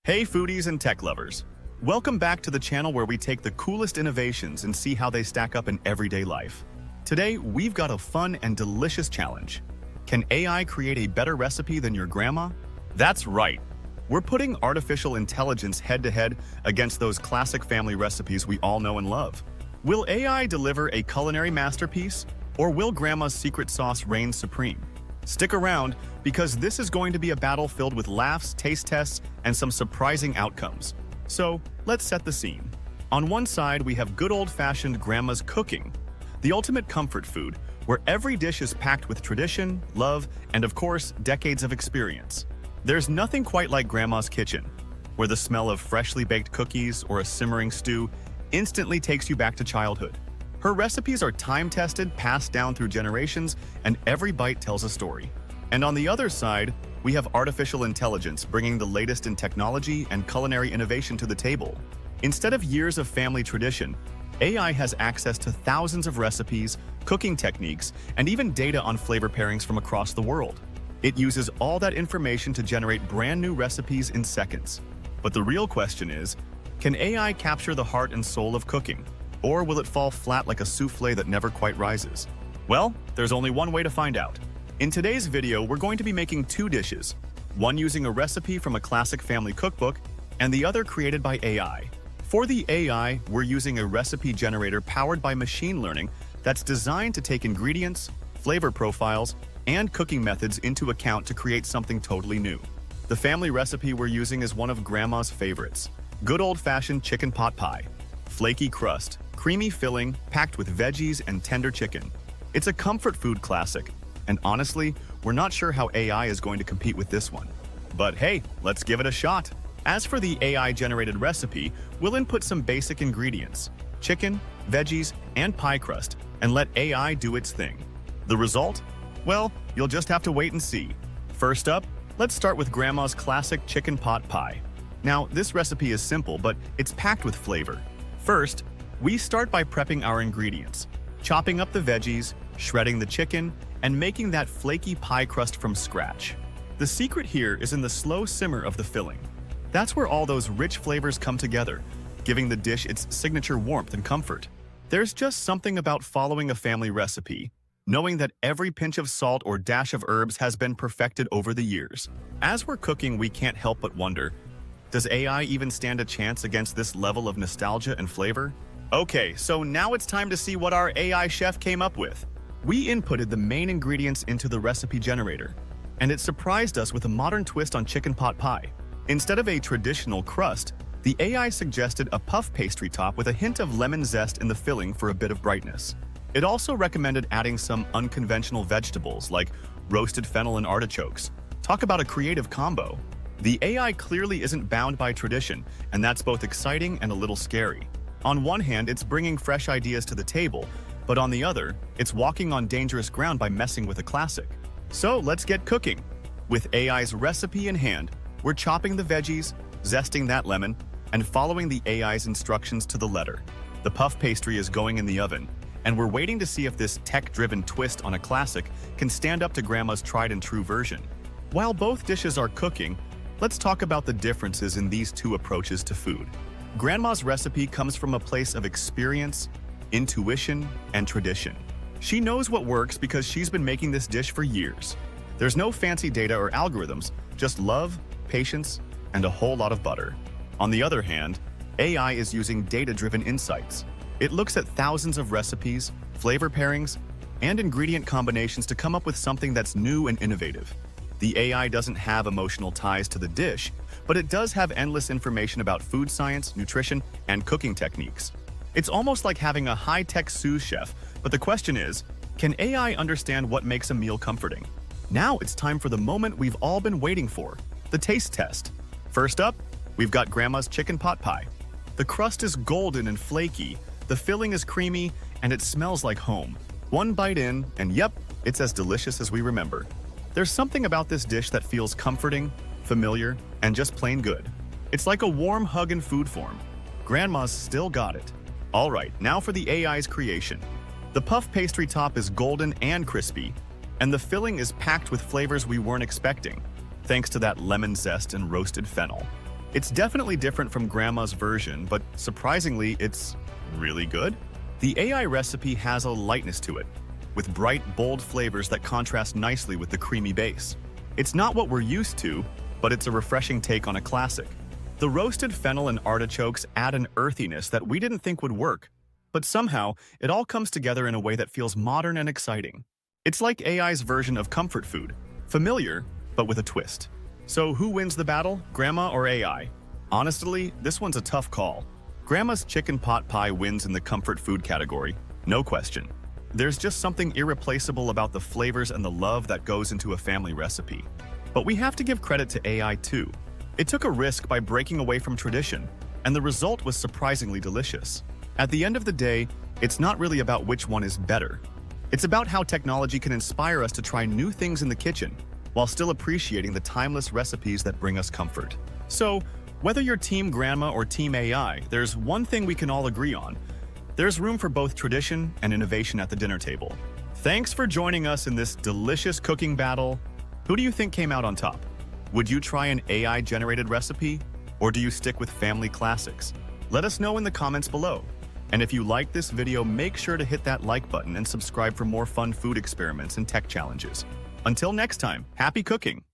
Hey foodies and tech lovers! Welcome back to the channel where we take the coolest innovations and see how they stack up in everyday life. Today, we've got a fun and delicious challenge. Can AI create a better recipe than your grandma? That's right! We're putting artificial intelligence head-to-head against those classic family recipes we all know and love. Will AI deliver a culinary masterpiece, or will grandma's secret sauce reign supreme? Stick around, because this is going to be a battle filled with laughs, taste tests, and some surprising outcomes. So, let's set the scene. On one side, we have good old-fashioned grandma's cooking, the ultimate comfort food, where every dish is packed with tradition, love, and of course, decades of experience. There's nothing quite like grandma's kitchen, where the smell of freshly baked cookies or a simmering stew instantly takes you back to childhood. Her recipes are time-tested, passed down through generations, and every bite tells a story. And on the other side, we have artificial intelligence bringing the latest in technology and culinary innovation to the table. Instead of years of family tradition, AI has access to thousands of recipes, cooking techniques, and even data on flavor pairings from across the world. It uses all that information to generate brand new recipes in seconds. But the real question is, can AI capture the heart and soul of cooking? Or will it fall flat like a souffle that never quite rises? Well, there's only one way to find out. In today's video, we're going to be making two dishes, one using a recipe from a classic family cookbook, and the other created by AI. For the AI, we're using a recipe generator powered by machine learning that's designed to take ingredients, flavor profiles, and cooking methods into account to create something totally new. The family recipe we're using is one of Grandma's favorites, good old-fashioned chicken pot pie. Flaky crust, creamy filling, packed with veggies and tender chicken. It's a comfort food classic, and honestly, we're not sure how AI is going to compete with this one. But hey, let's give it a shot. As for the AI-generated recipe, we'll input some basic ingredients, chicken, veggies, and pie crust, and let AI do its thing. The result? Well, you'll just have to wait and see. First up, let's start with Grandma's classic chicken pot pie. Now, this recipe is simple, but it's packed with flavor. First, we start by prepping our ingredients, chopping up the veggies, shredding the chicken, and making that flaky pie crust from scratch. The secret here is in the slow simmer of the filling. That's where all those rich flavors come together, giving the dish its signature warmth and comfort. There's just something about following a family recipe, knowing that every pinch of salt or dash of herbs has been perfected over the years. As we're cooking, we can't help but wonder, does AI even stand a chance against this level of nostalgia and flavor? Okay, so now it's time to see what our AI chef came up with. We inputted the main ingredients into the recipe generator, and it surprised us with a modern twist on chicken pot pie. Instead of a traditional crust, the AI suggested a puff pastry top with a hint of lemon zest in the filling for a bit of brightness. It also recommended adding some unconventional vegetables like roasted fennel and artichokes. Talk about a creative combo. The AI clearly isn't bound by tradition, and that's both exciting and a little scary. On one hand, it's bringing fresh ideas to the table, but on the other, it's walking on dangerous ground by messing with a classic. So let's get cooking. With AI's recipe in hand, we're chopping the veggies, zesting that lemon, and following the AI's instructions to the letter. The puff pastry is going in the oven, and we're waiting to see if this tech-driven twist on a classic can stand up to Grandma's tried-and-true version. While both dishes are cooking, let's talk about the differences in these two approaches to food. Grandma's recipe comes from a place of experience, intuition, and tradition. She knows what works because she's been making this dish for years. There's no fancy data or algorithms, just love, patience, and a whole lot of butter. On the other hand, AI is using data-driven insights. It looks at thousands of recipes, flavor pairings, and ingredient combinations to come up with something that's new and innovative. The AI doesn't have emotional ties to the dish, but it does have endless information about food science, nutrition, and cooking techniques. It's almost like having a high-tech sous chef, but the question is, can AI understand what makes a meal comforting? Now it's time for the moment we've all been waiting for, the taste test. First up, we've got Grandma's chicken pot pie. The crust is golden and flaky, the filling is creamy, and it smells like home. One bite in, and yep, it's as delicious as we remember. There's something about this dish that feels comforting, familiar, and just plain good. It's like a warm hug in food form. Grandma's still got it. All right, now for the AI's creation. The puff pastry top is golden and crispy, and the filling is packed with flavors we weren't expecting, thanks to that lemon zest and roasted fennel. It's definitely different from Grandma's version, but surprisingly, it's really good. The AI recipe has a lightness to it, with bright, bold flavors that contrast nicely with the creamy base. It's not what we're used to, but it's a refreshing take on a classic. The roasted fennel and artichokes add an earthiness that we didn't think would work, but somehow it all comes together in a way that feels modern and exciting. It's like AI's version of comfort food, familiar, but with a twist. So who wins the battle, Grandma or AI? Honestly, this one's a tough call. Grandma's chicken pot pie wins in the comfort food category, no question. There's just something irreplaceable about the flavors and the love that goes into a family recipe. But we have to give credit to AI too. It took a risk by breaking away from tradition, and the result was surprisingly delicious. At the end of the day, it's not really about which one is better. It's about how technology can inspire us to try new things in the kitchen, while still appreciating the timeless recipes that bring us comfort. So, whether you're Team Grandma or Team AI, there's one thing we can all agree on. There's room for both tradition and innovation at the dinner table. Thanks for joining us in this delicious cooking battle. Who do you think came out on top? Would you try an AI-generated recipe? Or do you stick with family classics? Let us know in the comments below. And if you like this video, make sure to hit that like button and subscribe for more fun food experiments and tech challenges. Until next time, happy cooking!